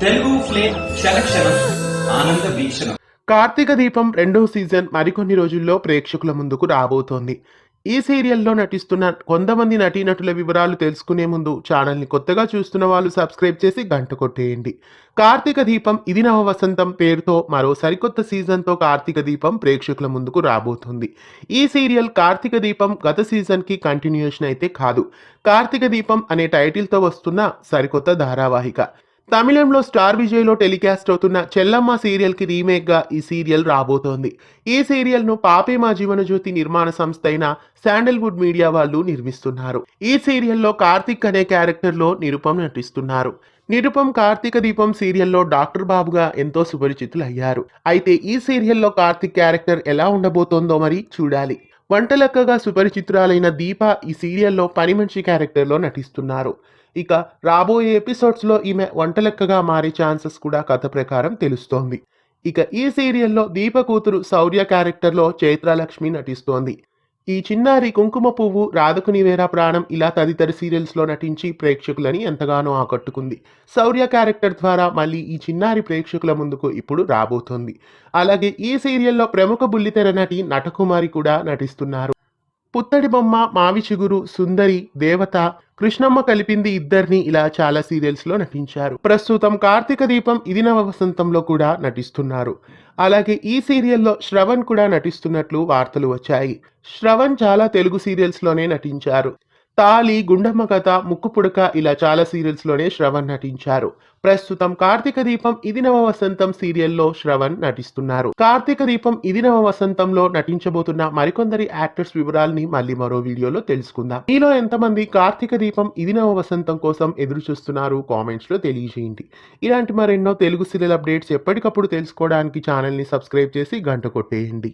Telugu flame క్షణ ఆనంద వీక్షణం. కార్తీక దీపం 2వ సీజన్ మరికొన్ని రోజుల్లో ప్రేక్షకుల ముందుకు రాబోతోంది. ఈ సీరియల్లో నటిస్తున్న కొంతమంది నటీనటుల వివరాలు తెలుసుకునే ముందు ఛానల్ని కొత్తగా చూస్తున్న వాళ్ళు సబ్స్క్రైబ్ చేసి గంట కొట్టేయండి. కార్తీక దీపం ఇది నవ వసంతం పేరుతో మరో సరికొత్త సీజన్తో కార్తీక దీపం ప్రేక్షకుల ముందుకు రాబోతుంది. ఈ సీరియల్ కార్తీక దీపం గత సీజన్కి కంటిన్యూషన్ అయితే కాదు. కార్తీక దీపం అనే టైటిల్తో వస్తున్న సరికొత్త ధారావాహిక. తమిళంలో స్టార్ విజయ్లో టెలికాస్ట్ అవుతున్న చెల్లమ్మ సీరియల్కి రీమేక్గా ఈ సీరియల్ రాబోతోంది. ఈ సీరియల్ను పాపే మా జీవనజ్యోతి నిర్మాణ సంస్థ అయిన శాండల్వుడ్ మీడియా వాళ్ళు నిర్మిస్తున్నారు. ఈ సీరియల్లో కార్తిక్ అనే క్యారెక్టర్లో నిరుపం నటిస్తున్నారు. నిరుపం కార్తీక దీపం సీరియల్లో డాక్టర్ బాబుగా ఎంతో సుపరిచితులయ్యారు. అయితే ఈ సీరియల్లో కార్తిక్ క్యారెక్టర్ ఎలా ఉండబోతోందో మరి చూడాలి. వంటలక్కగా సుపరిచితురాలైన దీప ఈ సీరియల్లో పని మనిషి క్యారెక్టర్లో నటిస్తున్నారు. ఇక రాబోయే ఎపిసోడ్స్లో ఈమె వంటలెక్కగా మారే ఛాన్సెస్ కూడా కథ ప్రకారం తెలుస్తోంది. ఇక ఈ సీరియల్లో దీప కూతురు శౌర్య క్యారెక్టర్లో చైత్రలక్ష్మి నటిస్తోంది. ఈ చిన్నారి కుంకుమ పువ్వు, రాధకు నీవేరా ప్రాణం ఇలా తదితర సీరియల్స్లో నటించి ప్రేక్షకులని ఎంతగానో ఆకట్టుకుంది. శౌర్య క్యారెక్టర్ ద్వారా మళ్ళీ ఈ చిన్నారి ప్రేక్షకుల ముందుకు ఇప్పుడు రాబోతోంది. అలాగే ఈ సీరియల్లో ప్రముఖ బుల్లితెర నటి నటకుమారి కూడా నటిస్తున్నారు. పుత్తడి బొమ్మ, మావి చిగురు, సుందరి, దేవత, కృష్ణమ్మ కలిపింది ఇద్దరిని ఇలా చాలా సీరియల్స్లో నటించారు. ప్రస్తుతం కార్తీక దీపం ఇది నవ వసంతంలో కూడా నటిస్తున్నారు. అలాగే ఈ సీరియల్లో శ్రవణ్ కూడా నటిస్తున్నట్లు వార్తలు వచ్చాయి. శ్రవణ్ చాలా తెలుగు సీరియల్స్లోనే నటించారు. తాలి, గుండమ్మ కథ, ముక్కు పుడక ఇలా చాలా సీరియల్స్లోనే శ్రవణ్ నటించారు. ప్రస్తుతం కార్తీక దీపం ఇది నవ వసంతం సీరియల్లో శ్రవణ్ నటిస్తున్నారు. కార్తీక దీపం ఇది నవ వసంతంలో నటించబోతున్న మరికొందరి యాక్టర్స్ వివరాలని మళ్ళీ మరో వీడియోలో తెలుసుకుందాం. మీలో ఎంతమంది కార్తీక దీపం ఇది నవ వసంతం కోసం ఎదురు చూస్తున్నారు కామెంట్స్ లో తెలియజేయండి. ఇలాంటి మరెన్నో తెలుగు సీరియల్ అప్డేట్స్ ఎప్పటికప్పుడు తెలుసుకోవడానికి ఛానల్ని సబ్స్క్రైబ్ చేసి గంట కొట్టేయండి.